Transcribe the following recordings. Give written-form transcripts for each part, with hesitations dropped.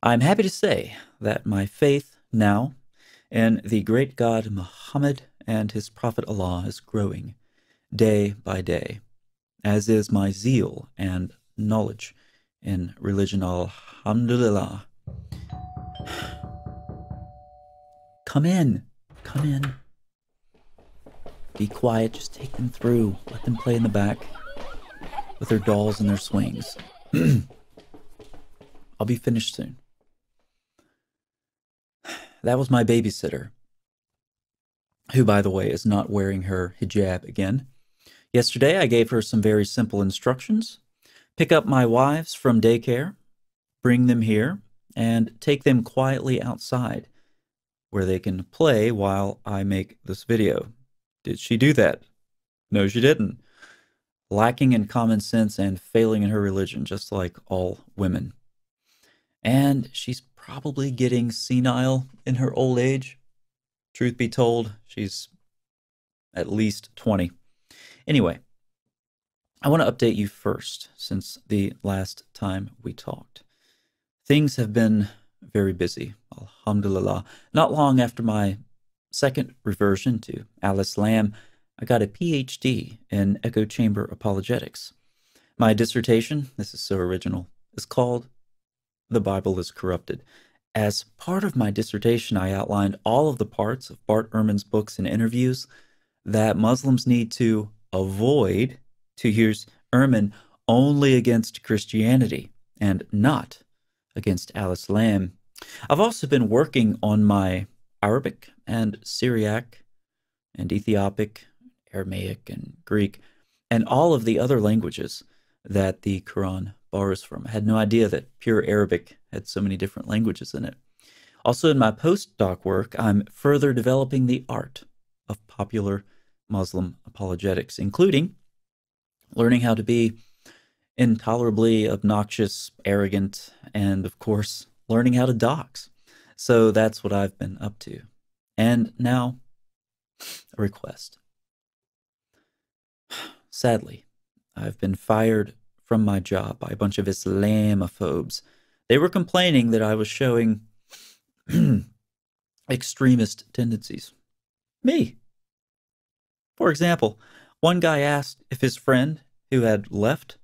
I'm happy to say that my faith now in the great God Muhammad and his Prophet Allah is growing day by day, as is my zeal and knowledge in religion. Alhamdulillah. Come in. Come in. Be quiet. Just take them through. Let them play in the back with their dolls and their swings. I'll be finished soon. That was my babysitter, who, by the way, is not wearing her hijab again. Yesterday, I gave her some very simple instructions. Pick up my wives from daycare, bring them here, and take them quietly outside, where they can play while I make this video. Did she do that? No, she didn't. Lacking in common sense and failing in her religion, just like all women. And she's probably getting senile in her old age. Truth be told, she's at least 20. Anyway, I want to update you first, since the last time we talked. Things have been very busy, alhamdulillah. Not long after my second reversion to Al-Islam, I got a PhD in echo chamber apologetics. My dissertation, this is so original, is called "The Bible is Corrupted." As part of my dissertation, I outlined all of the parts of Bart Ehrman's books and interviews that Muslims need to avoid to use Ehrman only against Christianity and not against Al-Islam. I've also been working on my Arabic and Syriac and Ethiopic, Aramaic and Greek, and all of the other languages that the Quran borrows from. I had no idea that pure Arabic had so many different languages in it. Also, in my postdoc work, I'm further developing the art of popular Muslim apologetics, including learning how to be intolerably obnoxious, arrogant, and of course, learning how to dox. So that's what I've been up to. And now, a request. Sadly, I've been fired from my job by a bunch of Islamophobes. They were complaining that I was showing extremist tendencies. Me. For example, one guy asked if his friend, who had left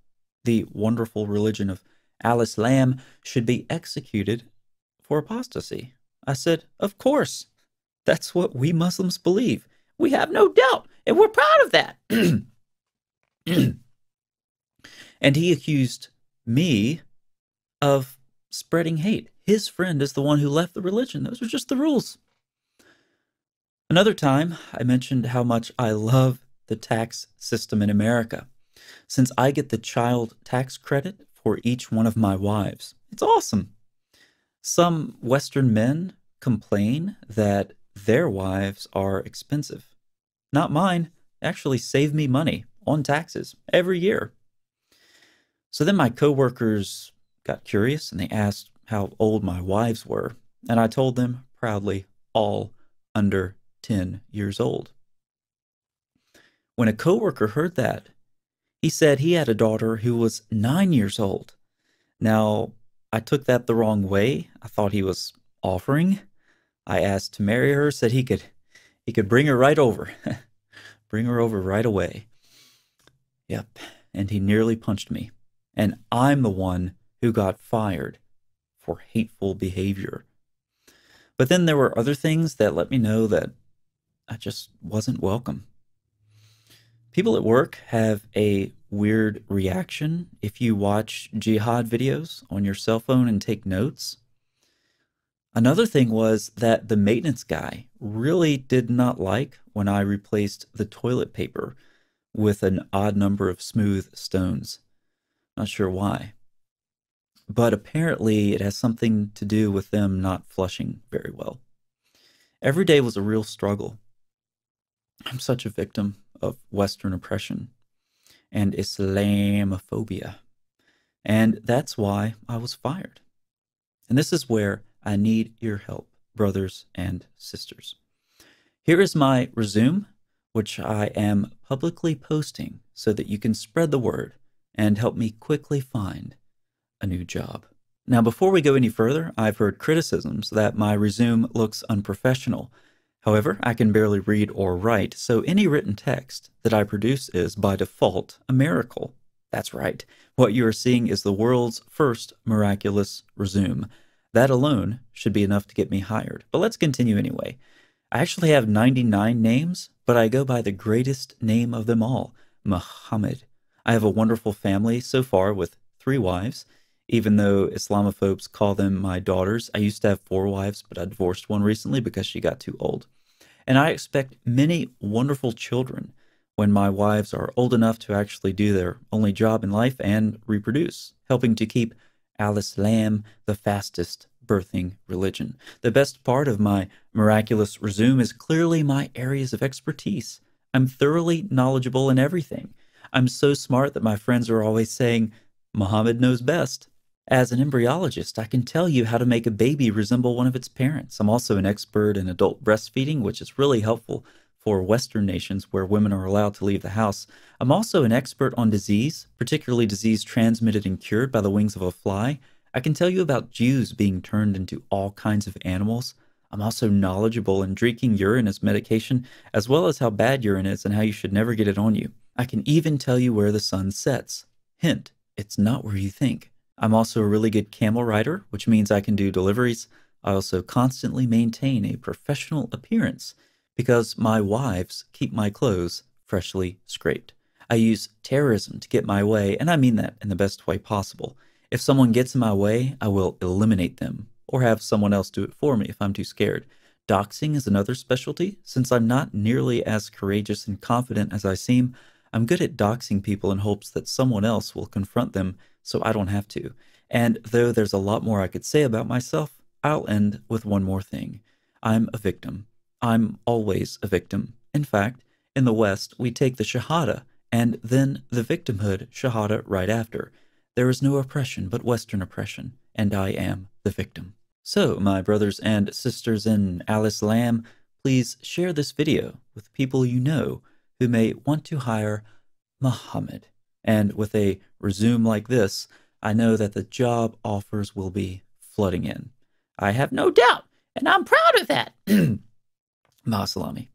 the wonderful religion of Al-Islam, should be executed for apostasy. I said, of course. That's what we Muslims believe. We have no doubt, and we're proud of that. And he accused me of spreading hate. His friend is the one who left the religion. Those are just the rules. Another time, I mentioned how much I love the tax system in America, since I get the child tax credit for each one of my wives. It's awesome. Some Western men complain that their wives are expensive. Not mine. They actually save me money on taxes every year. So then my coworkers got curious and they asked how old my wives were, and I told them proudly, all under 10 years old. When a coworker heard that, he said he had a daughter who was 9 years old. Now, I took that the wrong way. I thought he was offering. I asked to marry her, said he could bring her right over. Bring her over right away. Yep, and he nearly punched me. And I'm the one who got fired for hateful behavior. But then there were other things that let me know that I just wasn't welcome. People at work have a weird reaction if you watch jihad videos on your cell phone and take notes. Another thing was that the maintenance guy really did not like when I replaced the toilet paper with an odd number of smooth stones. Not sure why. But apparently it has something to do with them not flushing very well. Every day was a real struggle. I'm such a victim of Western oppression and Islamophobia. And that's why I was fired. And this is where I need your help, brothers and sisters. Here is my resume, which I am publicly posting so that you can spread the word and help me quickly find a new job. Now, before we go any further, I've heard criticisms that my resume looks unprofessional. However, I can barely read or write, so any written text that I produce is, by default, a miracle. That's right. What you are seeing is the world's first miraculous resume. That alone should be enough to get me hired. But let's continue anyway. I actually have 99 names, but I go by the greatest name of them all, Muhammad. I have a wonderful family so far with 3 wives. Even though Islamophobes call them my daughters, I used to have 4 wives, but I divorced one recently because she got too old. And I expect many wonderful children when my wives are old enough to actually do their only job in life and reproduce, helping to keep Al-Islam the fastest birthing religion. The best part of my miraculous resume is clearly my areas of expertise. I'm thoroughly knowledgeable in everything. I'm so smart that my friends are always saying, Muhammad knows best. As an embryologist, I can tell you how to make a baby resemble one of its parents. I'm also an expert in adult breastfeeding, which is really helpful for Western nations where women are allowed to leave the house. I'm also an expert on disease, particularly disease transmitted and cured by the wings of a fly. I can tell you about Jews being turned into all kinds of animals. I'm also knowledgeable in drinking urine as medication, as well as how bad urine is and how you should never get it on you. I can even tell you where the sun sets. Hint, it's not where you think. I'm also a really good camel rider, which means I can do deliveries. I also constantly maintain a professional appearance because my wives keep my clothes freshly scraped. I use terrorism to get my way, and I mean that in the best way possible. If someone gets in my way, I will eliminate them or have someone else do it for me if I'm too scared. Doxing is another specialty. Since I'm not nearly as courageous and confident as I seem, I'm good at doxing people in hopes that someone else will confront them so I don't have to. And though there's a lot more I could say about myself, I'll end with one more thing. I'm a victim. I'm always a victim. In fact, in the West, we take the Shahada and then the victimhood Shahada right after. There is no oppression but Western oppression, and I am the victim. So, my brothers and sisters in Al-Islam, please share this video with people you know who may want to hire Muhammad. And with a resume like this, I know that the job offers will be flooding in. I have no doubt, and I'm proud of that. Ma salami.